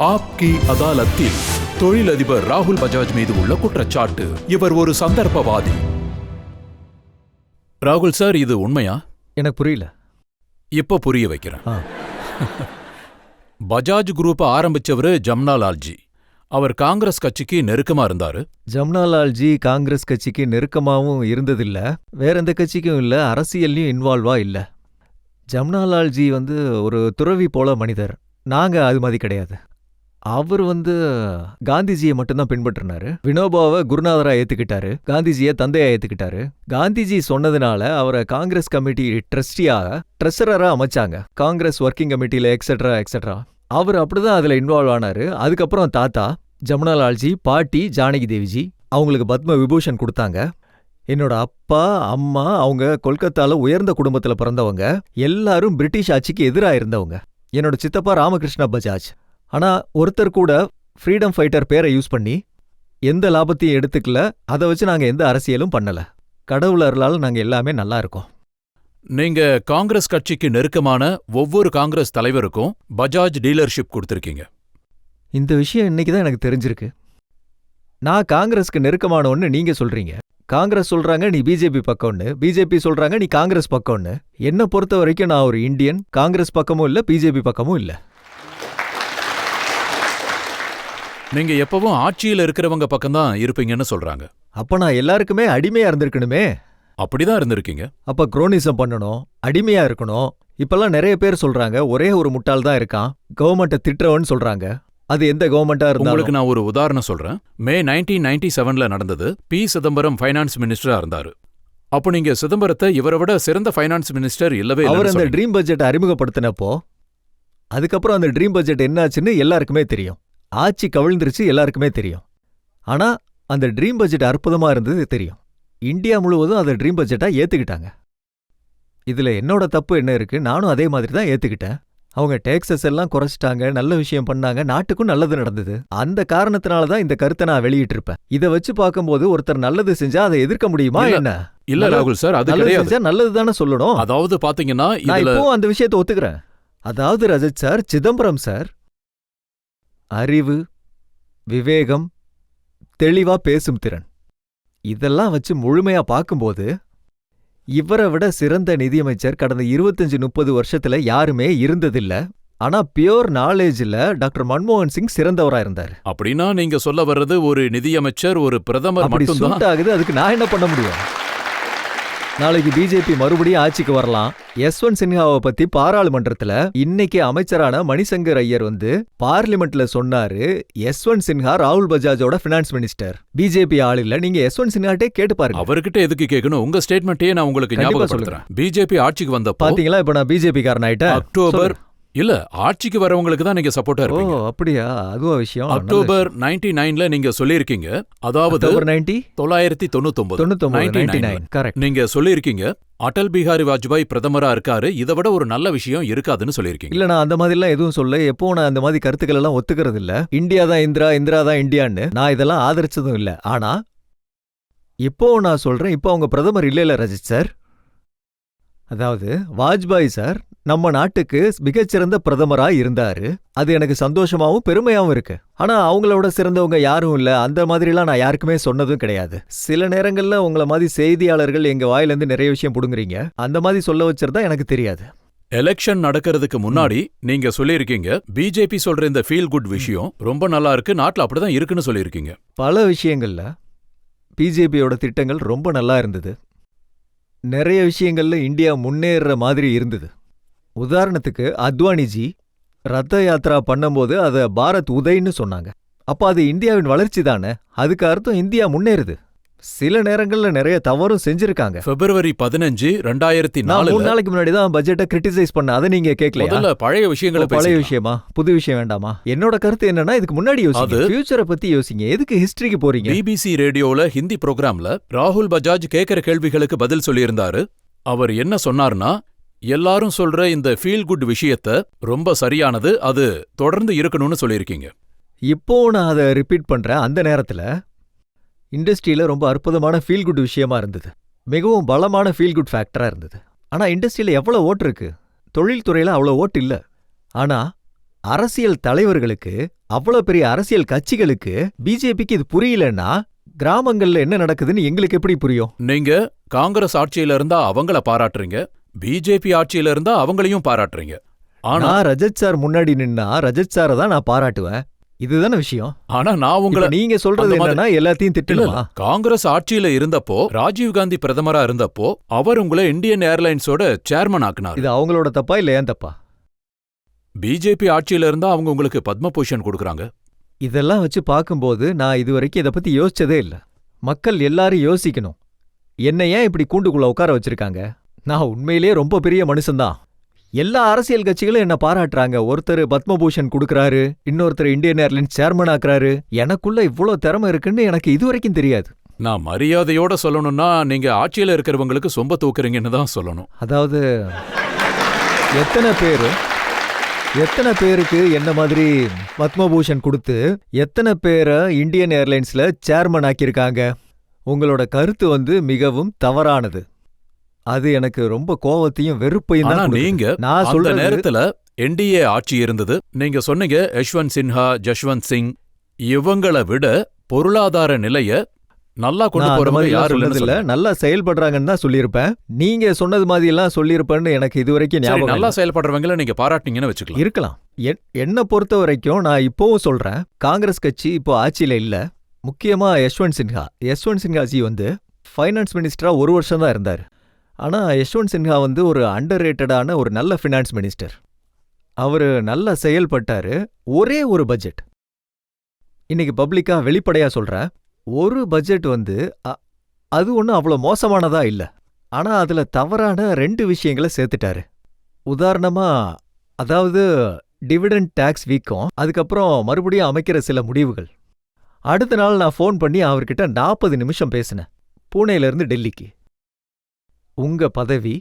ஆப்கி அதாலத்தில் தொழிலதிபர் ராகுல் பஜாஜ் மீது உள்ள குற்றச்சாட்டு. இவர் ஒரு சந்தர்ப்பவாதி. ராகுல் சார், இது உண்மையா? எனக்கு புரியல. இப்ப புரிய வைக்கிறேன். பஜாஜ் குரூப் ஆரம்பிச்சவரு ஜம்னாலால்ஜி. அவர் காங்கிரஸ் கட்சிக்கு நெருக்கமா இருந்தாரு. ஜம்னாலால்ஜி காங்கிரஸ் கட்சிக்கு நெருக்கமாவும் இருந்ததில்ல, வேற எந்த கட்சிக்கும் இல்ல, அரசியல்லையும் இன்வால்வா இல்ல. ஜம்னாலால்ஜி ஒரு துறவி போல மனிதர். நாங்க அது மாதிரி கிடையாது. அவர் காந்திஜியை மட்டும்தான் பின்பற்றினாரு. வினோபாவை குருநாதரா ஏத்துக்கிட்டாரு, காந்திஜியை தந்தையா ஏத்துக்கிட்டாரு. காந்திஜி சொன்னதுனால அவரை காங்கிரஸ் கமிட்டி ட்ரெஷரரா அமைச்சாங்க, காங்கிரஸ் ஒர்க்கிங் கமிட்டியில எக்ஸெட்ரா எக்ஸெட்ரா. அவர் அப்படிதான் அதுல இன்வால்வ் ஆனாரு. அதுக்கப்புறம் தாத்தா ஜமுனாலால்ஜி, பாட்டி ஜானகி தேவிஜி, அவங்களுக்கு பத்ம விபூஷன் கொடுத்தாங்க. என்னோட அப்பா அம்மா அவங்க கொல்கத்தால உயர்ந்த குடும்பத்துல பிறந்தவங்க, எல்லாரும் பிரிட்டிஷ் ஆட்சிக்கு எதிராக இருந்தவங்க. என்னோட சித்தப்பா ராமகிருஷ்ண பஜாஜ். ஆனா ஒருத்தர் கூட ஃப்ரீடம் ஃபைட்டர் பேரை யூஸ் பண்ணி எந்த லாபத்தையும் எடுத்துக்கல. அதை வச்சு நாங்க எந்த அரசியலும் பண்ணல. கடவுள் அருளால நாங்க எல்லாமே நல்லா இருக்கோம். நீங்க காங்கிரஸ் கட்சிக்கு நெருக்கமான ஒவ்வொரு காங்கிரஸ் தலைவருக்கும் பஜாஜ் டீலர்ஷிப் கொடுத்திருக்கீங்க. இந்த விஷயம் இன்னைக்குதான் எனக்கு தெரிஞ்சிருக்கு. நான் காங்கிரஸ்க்கு நெருக்கமானோன்னு நீங்க சொல்றீங்க. காங்கிரஸ் சொல்றாங்க நீ பிஜேபி பக்கம்னு, பிஜேபி சொல்றாங்க நீ காங்கிரஸ் பக்கம்னு. என்ன பொறுத்த வரைக்கும் நான் ஒரு இந்தியன். காங்கிரஸ் பக்கமும் இல்ல, பிஜேபி பக்கமும் இல்ல. நீங்க எப்பவும் ஆட்சியில இருக்கிறவங்க பக்கம்தான் இருப்பீங்கன்னு சொல்றாங்க. அப்ப நான் எல்லாருக்குமே அடிமையா இருந்திருக்கணுமே. அப்படிதான் இருந்திருக்கீங்க. அப்ப குரோனிசம் பண்ணணும், அடிமையா இருக்கணும். இப்பெல்லாம் நிறைய பேர் சொல்றாங்க ஒரே ஒரு முட்டாள் தான் இருக்கான், கவர்மெண்ட்டை திட்டுறவன்னு சொல்றாங்க. அது எந்த கவர்மெண்டா இருந்தாலும். உங்களுக்கு நான் ஒரு உதாரணம் சொல்றேன். மே 1997ல நடந்தது. பி சிதம்பரம் ஃபைனான்ஸ் மினிஸ்டரா இருந்தாரு. அப்போ நீங்க சிதம்பரத்தை இவரை விட சிறந்த ஃபைனான்ஸ் மினிஸ்டர் இல்லவே இல்லை. அவர் அந்த ட்ரீம் பட்ஜெட் அறிமுகப்படுத்தினப்போ அதுக்கப்புறம் அந்த ட்ரீம் பட்ஜெட் என்னாச்சுன்னு எல்லாருக்குமே தெரியும். ஆட்சி கவிழ்ந்துருச்சு, எல்லாருக்குமே தெரியும். ஆனா அந்த ட்ரீம் பட்ஜெட் அற்புதமா இருந்தது தெரியும். இந்தியா முழுவதும் அந்த ட்ரீம் பட்ஜெட்டா ஏத்துக்கிட்டாங்க. இதுல என்னோட தப்பு என்ன இருக்கு? நானும் அதே மாதிரி தான் ஏத்துக்கிட்டேன். அவங்க டேக்ஸஸ் எல்லாம் குறைச்சிட்டாங்க, நல்ல விஷயம் பண்ணாங்க, நாட்டுக்கும் நல்லது நடந்தது. அந்த காரணத்தினாலதான் இந்த கருத்தை நான் வெளியிட்டிருப்பேன். இதை வச்சு பார்க்கும்போது ஒருத்தர் நல்லது செஞ்சா அதை எதிர்க்க முடியுமா என்ன? இல்ல ராகுல் சார், அது கிடையாது. நல்லது தானே சொல்லணும். அதாவது பாத்தீங்கன்னா நான் இப்போ அந்த விஷயத்தை ஒத்துக்கிறேன். அதாவது ரஜத் சார், சிதம்பரம் சார் அறிவு, விவேகம், தெளிவா பேசும் திறன், இதெல்லாம் வச்சு முழுமையா பார்க்கும்போது இவரை விட சிறந்த நிதியமைச்சர் கடந்த 25-30 வருஷத்துல யாருமே இருந்ததில்ல. ஆனா பியோர் நாலேஜ்ல டாக்டர் மன்மோகன் சிங் சிறந்தவரா இருந்தாரு. அப்படின்னா நீங்க சொல்ல வர்றது ஒரு நிதியமைச்சர், ஒரு பிரதமர் மட்டும்தான் ஆகுது. அதுக்கு நான் என்ன பண்ண முடியும்? நாளைக்கு பிஜேபி மறுபடியும் ஆட்சிக்கு வரலாம். யஸ்வந்த் சின்ஹாவை பத்தி பாராளுமன்றத்துல இன்னைக்கு அமைச்சரான மணிசங்கர் ஐயர் பார்லிமெண்ட்ல சொன்னாரு, யஸ்வந்த் சின்ஹா ராகுல் பஜாஜோட பினான்ஸ் மினிஸ்டர், பிஜேபி ஆள் இல்ல. நீங்க யஸ்வந்த் சின்ஹாட்டே கேட்டு பாருங்க. அவர்கிட்ட எதுக்கு கேட்கணும்? உங்க ஸ்டேட்மெண்ட்டே நான் உங்களுக்கு ஞாபகப்படுத்துறேன். பிஜேபி ஆட்சிக்கு வந்த பாத்தீங்களா, இப்ப நான் பிஜேபி காரன் ஆயிட்டேன். அக்டோபர் இல்ல, ஆட்சிக்கு வரவங்களுக்கு தான் நீங்க சப்போர்ட்டா இருப்பீங்க. அப்படியா? அதுவா விஷயம். அக்டோபர் 99ல நீங்க சொல்லியிருக்கீங்க, அதாவது 1999 கரெக்ட். நீங்க சொல்லியிருக்கீங்க அடல் பிஹாரி வாஜ்பாய் பிரதமரா இருக்காரு, இதை விட ஒரு நல்ல விஷயம் இருக்காதுன்னு சொல்லியிருக்கீங்க. இல்ல, நான் அந்த மாதிரி எல்லாம் எதுவும் சொல்ல. எப்போ நான் அந்த மாதிரி கருத்துக்கள் எல்லாம் ஒத்துக்கிறது இல்ல. இந்தியா தான் இந்திரா, இந்திரா தான் இந்தியான்னு நான் இதெல்லாம் ஆதரிச்சதும் இல்ல. ஆனா இப்போ நான் சொல்றேன், இப்போ அவங்க பிரதமர் இல்ல ரஜித் சார். அதாவது வாஜ்பாய் சார் நம்ம நாட்டுக்கு மிகச்சிறந்த பிரதமரா இருந்தாரு. அது எனக்கு சந்தோஷமாவும் பெருமையாவும் இருக்கு. ஆனா அவங்களோட சிறந்தவங்க யாரும் இல்ல, அந்த மாதிரிலாம் நான் யாருக்குமே சொன்னதும் கிடையாது. சில நேரங்கள்ல உங்கள மாதிரி செய்தியாளர்கள் எங்க வாயிலிருந்து நிறைய விஷயம் புடுங்குறீங்க. அந்த மாதிரி சொல்ல வச்சிருந்தா எனக்கு தெரியாது. எலெக்ஷன் நடக்கிறதுக்கு முன்னாடி நீங்க சொல்லியிருக்கீங்க, பிஜேபி சொல்ற இந்த ஃபீல் குட் விஷயம் ரொம்ப நல்லா இருக்கு, நாட்டுல அப்படிதான் இருக்குன்னு சொல்லியிருக்கீங்க. பல விஷயங்கள்ல பிஜேபியோட திட்டங்கள் ரொம்ப நல்லா இருந்தது. நிறைய விஷயங்கள்ல இந்தியா முன்னேற மாதிரி இருந்தது. உதாரணத்துக்கு அத்வானிஜி ரத்த யாத்ரா பண்ணும்போது அதை பாரத் உதய்னு சொன்னாங்க. அப்ப அது இந்தியாவின் வளர்ச்சி தானே. அதுக்கு அர்த்தம் இந்தியா முன்னேறுது. சில நேரங்கள்ல நிறைய தவறும் செஞ்சிருக்காங்க. பிப்ரவரி 15, 2004 3 நாளைக்கு முன்னாடி தான் பட்ஜெட்டை கிரிட்டிசைஸ் பண்ண. அதை நீங்க கேட்கல. பழைய விஷயங்களை பழைய விஷயமா, புது விஷயம் வேண்டாமா? என்னோட கருத்து என்னன்னா, இதுக்கு முன்னாடி யோசிங்க, ஃபியூச்சரை பத்தி யோசிங்க. எதுக்கு ஹிஸ்டரிக்கு போறீங்க? பிபிசி ரேடியோல ஹிந்தி ப்ரோக்ராம்ல ராகுல் பஜாஜ் கேட்கிற கேள்விகளுக்கு பதில் சொல்லியிருந்தாரு. அவர் என்ன சொன்னார்னா, எல்லாரும் சொல்ற இந்த ஃபீல் குட் விஷயத்த ரொம்ப சரியானது, அது தொடர்ந்து இருக்கணும்னு சொல்லியிருக்கீங்க. இப்போ நான் அதை ரிப்பீட் பண்றேன். அந்த நேரத்துல இண்டஸ்ட்ரியில ரொம்ப அற்புதமான ஃபீல் குட் விஷயமா இருந்தது. மிகவும் பலமான ஃபீல் குட் ஃபேக்டரா இருந்தது. ஆனா இண்டஸ்ட்ரியில எவ்வளவு ஓட்டு இருக்கு? தொழில்துறையில அவ்வளவு ஓட்டு இல்ல. ஆனா அரசியல் தலைவர்களுக்கு அவ்வளவு பெரிய அரசியல் கட்சிகளுக்கு பிஜேபிக்கு இது புரியலன்னா கிராமங்கள்ல என்ன நடக்குதுன்னு எங்களுக்கு எப்படி புரியும்? நீங்க காங்கிரஸ் ஆட்சியில இருந்தா அவங்கள பாராட்டுறீங்க, பிஜேபி ஆட்சியில இருந்தா அவங்களையும் பாராட்டுறீங்க. ஆனா நான் ரஜத் சார் முன்னாடி நின்னா ரஜத் சாரை தான் நான் பாராட்டுவேன். இதுதானே விஷயம். ஆனா நான் உங்களை இப்ப நீங்க சொல்றது அந்த மாதிரி- என்னன்னா எல்லாத்தையும் இல்ல, திட்டணுமா? காங்கிரஸ் ஆட்சியில இருந்தப்போ ராஜீவ் காந்தி பிரதமரா இருந்தப்போ அவர் உங்களை இந்தியன் ஏர்லைன்ஸோட சேர்மன் ஆக்குனாரு. இது அவங்களோட தப்பா இல்ல ஏன் தப்பா? பிஜேபி ஆட்சியில இருந்தா அவங்க உங்களுக்கு பத்மபூஷன் கொடுக்கறாங்க. இதெல்லாம் வச்சு பார்க்கும்போது நான் இதுவரைக்கும் இதை பத்தி யோசிச்சதே இல்ல. மக்கள் எல்லாரும் யோசிக்கணும். என்ன ஏன் இப்படி கூண்டுக்குள்ள உட்கார வச்சிருக்காங்க? நான் உண்மையிலேயே ரொம்ப பெரிய மனுஷன்தான். எல்லா அரசியல் கட்சிகளும் என்ன பாராட்டுறாங்க. ஒருத்தர் பத்மபூஷன் கொடுக்கறாரு, இன்னொருத்தர் இந்தியன் ஏர்லைன்ஸ் சேர்மன் ஆக்குறாரு. எனக்குள்ள இவ்ளோ திறமை இருக்குன்னு எனக்கு இதுவரைக்கும் தெரியாது. நான் மரியாதையோட சொல்லணும்னா நீங்க ஆட்சியில இருக்கிறவங்களுக்கு சொம்ப தூக்குறீங்கன்னு தான் சொல்லணும். அதாவது எத்தனை பேருக்கு என்ன மாதிரி பத்மபூஷன் கொடுத்து எத்தனை பேரை இந்தியன் ஏர்லைன்ஸ்ல சேர்மன் ஆக்கியிருக்காங்க? உங்களோட கருத்து மிகவும் தவறானது. அது எனக்கு ரொம்ப கோவத்தையும் வெறுப்பையும் ஆனா தான் நீங்க கொடுக்குது. நான் அந்த சொல்றது நேரத்துல என்டிஏ ஆட்சி இருந்தது. நீங்க சொன்னீங்க யஷ்வந்த் சின்ஹா, ஜஷ்வந்த் சிங் இவங்கள விட பொருளாதார நிலைய நல்லா கொண்டு நான் அந்த போறவங்க மாதிரி யாரு சொன்னது இல்ல. இல்லைன்னு நல்லா செயல்படுறாங்கன்னு தான் சொல்லியிருப்பேன். நீங்க சொன்னது மாதிரி எல்லாம் சொல்லியிருப்பேன்னு எனக்கு இதுவரைக்கும் சரி, ஞாபகம் நல்லா இல்ல. செயல்படுறவங்கள நீங்க பாராட்டினீங்கன்னு வச்சுக்கலாம். இருக்கலாம். என்ன பொறுத்த வரைக்கும் நான் இப்பவும் சொல்றேன், காங்கிரஸ் கட்சி இப்போ ஆட்சியில இல்ல. முக்கியமா யஷ்வந்த் சின்ஹாஜி ஃபைனான்ஸ் மினிஸ்டரா 1 வருஷம் தான் இருந்தாரு. ஆனா யஷ்வந்த் சின்ஹா ஒரு அண்டர் ரேட்டடான ஒரு நல்ல ஃபினான்ஸ் மினிஸ்டர். அவரு நல்லா செயல்பட்டாரு. ஒரே ஒரு பட்ஜெட், இன்னைக்கு பப்ளிக்கா வெளிப்படையா சொல்றேன், ஒரு பட்ஜெட் அது ஒன்றும் அவ்வளோ மோசமானதா இல்ல. ஆனா அதுல தவறான 2 விஷயங்களை சேர்த்துட்டாரு. உதாரணமா, அதாவது டிவிடெண்ட் டாக்ஸ் வீக்கம், அதுக்கப்புறம் மறுபடியும் அமைக்கிற சில முடிவுகள். அடுத்த நாள் நான் ஃபோன் பண்ணி அவர்கிட்ட 40 நிமிஷம் பேசினேன், பூனேல இருந்து டெல்லிக்கு. உங்க பதவி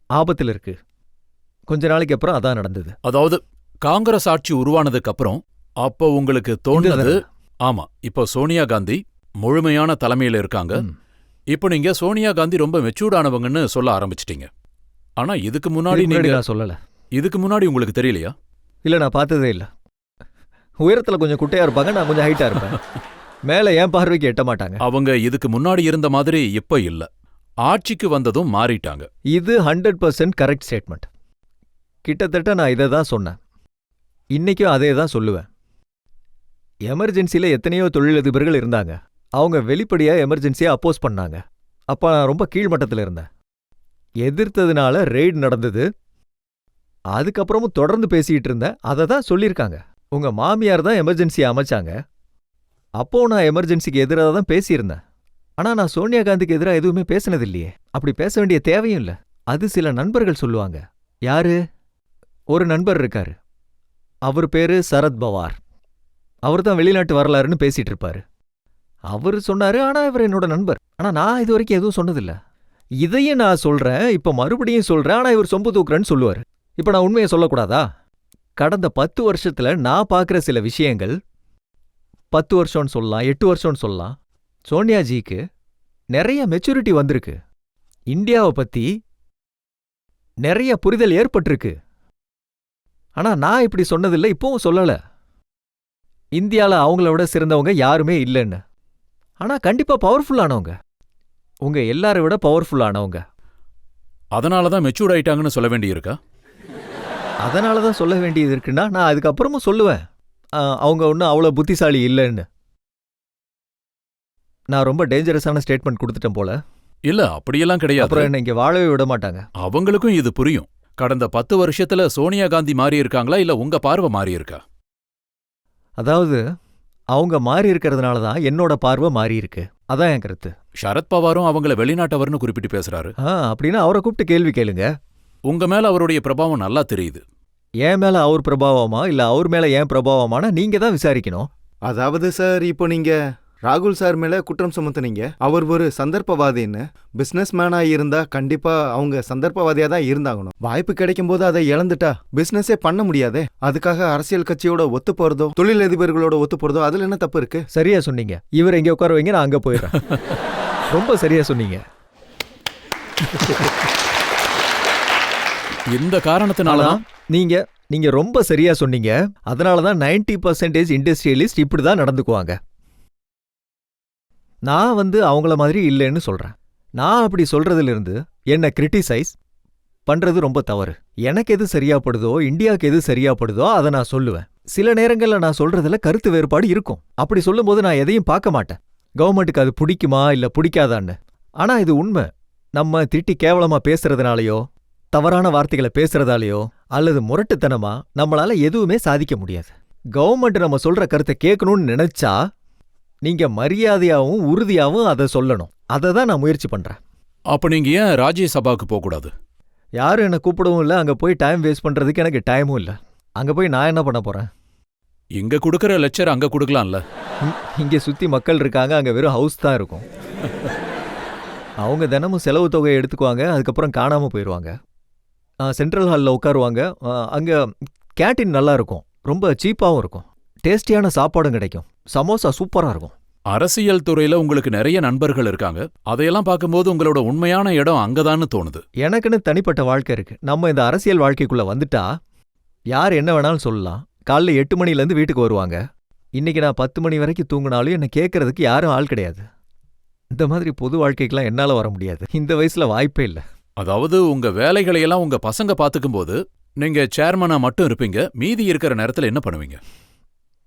ஆபத்துல இருக்கு. கொஞ்ச நாளைக்கு அப்புறம் அதான் நடந்தது. அதாவது காங்கிரஸ் ஆட்சி உருவானதுக்கு அப்புறம் அப்ப உங்களுக்கு தோணுது, ஆமா இப்ப சோனியா காந்தி முழுமையான தலைமையில இருக்காங்க. ம். இப்ப நீங்க சோனியா காந்தி ரொம்ப மெச்சூர்டானவங்கன்னு சொல்ல ஆரம்பிச்சிட்டீங்க. ஆனா இதுக்கு முன்னாடி இதுக்கு முன்னாடி நீங்க நான் சொல்லல. இதுக்கு முன்னாடி உங்களுக்கு தெரியலையா? இல்ல, நான் பார்த்ததே இல்ல. உயரத்துல கொஞ்சம் குட்டையா இருப்பாங்க, நான் கொஞ்சம் ஹைட்டா இருப்பேன். மேல என் பார்வைக்கு எட்ட மாட்டாங்க. அவங்க இதுக்கு முன்னாடி இருந்த மாதிரி இப்ப இல்ல. ஆட்சிக்கு வந்ததும் மாறிட்டாங்க. இது 100% கரெக்ட் ஸ்டேட்மெண்ட். கிட்டத்தட்ட நான் இதை தான் சொன்னேன். இன்னைக்கும் அதே தான் சொல்லுவேன். எமர்ஜென்சில எத்தனையோ தொழிலதிபர்கள் இருந்தாங்க. அவங்க வெளிப்படையா எமர்ஜென்சியை அப்போஸ் பண்ணாங்க. அப்ப நான் ரொம்ப கீழ்மட்டத்தில் இருந்தேன். எதிர்த்ததுனால ரெய்டு நடந்தது. அதுக்கப்புறமும் தொடர்ந்து பேசிக்கிட்டு இருந்தேன். அதை தான் சொல்லியிருக்காங்க. உங்க மாமியார் தான் எமர்ஜென்சியை அமைச்சாங்க. அப்போ நான் எமர்ஜென்சிக்கு எதிராக தான் பேசியிருந்தேன். ஆனா நான் சோனியா காந்திக்கு எதிராக எதுவுமே பேசினது இல்லையே. அப்படி பேச வேண்டிய தேவையும் இல்லை. அது சில நண்பர்கள் சொல்லுவாங்க. யாரு? ஒரு நண்பர் இருக்காரு, அவர் பேரு சரத் பவார். அவர் தான் வெளிநாட்டு வரலாறுன்னு பேசிட்டு இருப்பாரு. அவரு சொன்னாரு, ஆனா இவர் என்னோட நண்பர். ஆனா நான் இது வரைக்கும் எதுவும் சொன்னதில்ல. இதையும் நான் சொல்றேன், இப்ப மறுபடியும் சொல்றேன். ஆனா இவர் சொம்பு தூக்குறேன்னு சொல்லுவாரு. இப்ப நான் உண்மையை சொல்லக்கூடாதா? கடந்த 10 வருஷத்துல நான் பார்க்கிற சில விஷயங்கள், 10 வருஷம்னு சொல்லலாம், 8 வருஷம்னு சொல்லலாம். சோனியாஜிக்கு நிறைய மெச்சூரிட்டி வந்திருக்கு. இந்தியாவை பத்தி நிறைய புரிதல் ஏற்பட்டிருக்கு. ஆனா நான் இப்படி சொன்னதில்லை, இப்பவும் சொல்லல. இந்தியால அவங்கள விட சிறந்தவங்க யாருமே இல்லைன்னு. ஆனா கண்டிப்பா பவர்ஃபுல்லானவங்க. உங்க எல்லாரை விட பவர்ஃபுல்லானவங்க. அதனாலதான் மெச்சூர்ட் ஆயிட்டாங்கன்னு சொல்ல வேண்டியிருக்கா? அதனாலதான் சொல்ல வேண்டியது இருக்குன்னா நான் அதுக்கப்புறமும் சொல்லுவேன், அவங்க ஒன்றும் அவ்வளோ புத்திசாலி இல்லைன்னு. நான் ரொம்ப டேஞ்சரஸான ஸ்டேட்மெண்ட் கொடுத்துட்டேன் போல. இல்ல அப்படியெல்லாம் கிடையாது. அப்புறம் என்ன இங்க வாழவே விட மாட்டாங்க. அவங்களுக்கும் இது புரியும். கடந்த 10 வருஷத்துல சோனியா காந்தி மாறி இருக்காங்களா இல்ல உங்க பார்வை மாறி இருக்கா? அதாவது அவங்க மாறி இருக்கிறதுனால தான் என்னோட பார்வை மாறி இருக்கு. அதான் என் கருத்து. சரத்பவாரும் அவங்கள வெளிநாட்டவர்னு குறிப்பிட்டு பேசுறாரு. அப்படின்னா அவரை கூப்பிட்டு கேள்வி கேளுங்க. உங்க மேல அவருடைய பிரபாவம் நல்லா தெரியுது. என் மேல அவர் பிரபாவமா இல்ல அவர் மேல ஏன் பிரபாவமான நீங்க தான் விசாரிக்கணும். அதாவது சார், இப்போ நீங்க ராகுல் சார் மேல குற்றம் சுமத்துனீங்க. அவர் ஒரு சந்தர்ப்பவாதின்னு. பிசினஸ் மேனா இருந்தா கண்டிப்பா அவங்க சந்தர்ப்பவாதியா தான் இருந்தாகணும். வாய்ப்பு கிடைக்கும் போது அதை இழந்துட்டா பிசினஸே பண்ண முடியாதே. அதுக்காக அரசியல் கட்சியோட ஒத்து போறதோ தொழிலதிபர்களோட ஒத்து போறதோ அதுல என்ன தப்பு இருக்கு? சரியா சொன்னீங்க. இவர் எங்க உட்கார வைங்க, நான் அங்க போயிடுறேன். ரொம்ப சரியா சொன்னீங்க. இந்த காரணத்தினாலதான் நீங்க ரொம்ப சரியா சொன்னீங்க. அதனால தான் 90% இண்டஸ்ட்ரியலிஸ்ட் இப்படி தான் நடந்துக்குவாங்க. நான் அவங்கள மாதிரி இல்லைன்னு சொல்றேன். நான் அப்படி சொல்றதிலிருந்து என்ன கிரிட்டிசைஸ் பண்றது ரொம்ப தவறு. எனக்கு எது சரியாப்படுதோ, இந்தியாவுக்கு எது சரியாப்படுதோ அதை நான் சொல்லுவேன். சில நேரங்கள்ல நான் சொல்றதுல கருத்து வேறுபாடு இருக்கும். அப்படி சொல்லும்போது நான் எதையும் பார்க்க மாட்டேன், கவர்மெண்ட்டுக்கு அது பிடிக்குமா இல்ல பிடிக்காதான்னு. ஆனா இது உண்மை. நம்ம திட்டி கேவலமா பேசுறதுனாலயோ, தவறான வார்த்தைகளை பேசுறதாலேயோ அல்லது முரட்டுத்தனமா நம்மளால எதுவுமே சாதிக்க முடியாது. கவர்மெண்ட் நம்ம சொல்ற கருத்தை கேட்கணும்னு நினைச்சா நீங்க மரியாதையாவும் உறுதியாவும் அதை சொல்லணும். அதை தான் நான் முயற்சி பண்றேன். அப்ப நீங்க ஏன் ராஜ்யசபாக்கு போக கூடாது? யாரும் என்ன கூப்பிடவும் இல்லை, அங்க போய் டைம் வேஸ்ட் பண்றதுக்கு எனக்கு டைமும் இல்லை. அங்க போய் நான் என்ன பண்ண போறேன்? இங்க குடுக்கற லெக்சர் அங்க குடுக்கலாம்ல. இங்க சுத்தி மக்கள் இருக்காங்க, அங்க வெறும் ஹவுஸ் தான் இருக்கும். அவங்க தினமும் செலவு தொகையை எடுத்துக்குவாங்க, அதுக்கப்புறம் காணாம போயிடுவாங்க. சென்ட்ரல் ஹாலில் உட்காருவாங்க. அங்க கேண்டீன் நல்லா இருக்கும், ரொம்ப சீப்பாகவும் இருக்கும், டேஸ்டியான சாப்பாடும் கிடைக்கும், சமோசா சூப்பரா இருக்கும். அரசியல் துறையில உங்களுக்கு நிறைய நண்பர்கள் இருக்காங்க. அதையெல்லாம் பார்க்கும்போது உங்களோட உண்மையான இடம் அங்கதான்னு தோணுது. எனக்குன்னு தனிப்பட்ட வாழ்க்கை இருக்கு. நம்ம இந்த அரசியல் வாழ்க்கைக்குள்ள வந்துட்டா யார் என்ன வேணாலும் சொல்லலாம். காலைல 8 மணிலேருந்து வீட்டுக்கு வருவாங்க. இன்னைக்கு நான் 10 மணி வரைக்கும் தூங்கினாலும் என்னை கேட்கறதுக்கு யாரும் ஆள் கிடையாது. இந்த மாதிரி பொது வாழ்க்கைக்கெல்லாம் என்னால வர முடியாது. இந்த வயசுல வாய்ப்பே இல்லை. அதாவது உங்க வேலைகளையெல்லாம் உங்க பசங்க பாத்துக்கும் போது நீங்க சேர்மனா மட்டும் இருப்பீங்க. மீதி இருக்கிற நேரத்துல என்ன பண்ணுவீங்க?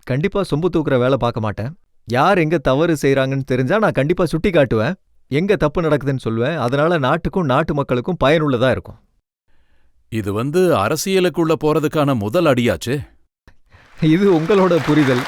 கண்டிப்பா சொம்பு தூக்குற வேலை பார்க்க மாட்டேன். யார் எங்க தவறு செய்றாங்கன்னு தெரிஞ்சா நான் கண்டிப்பா சுட்டி காட்டுவேன், எங்க தப்பு நடக்குதுன்னு சொல்லுவேன். அதனால நாட்டுக்கும் நாட்டு மக்களுக்கும் பயனுள்ளதா இருக்கும். இது அரசியலுக்குள்ள போறதுக்கான முதல் அடியாச்சு. இது உங்களோட புரிதல்.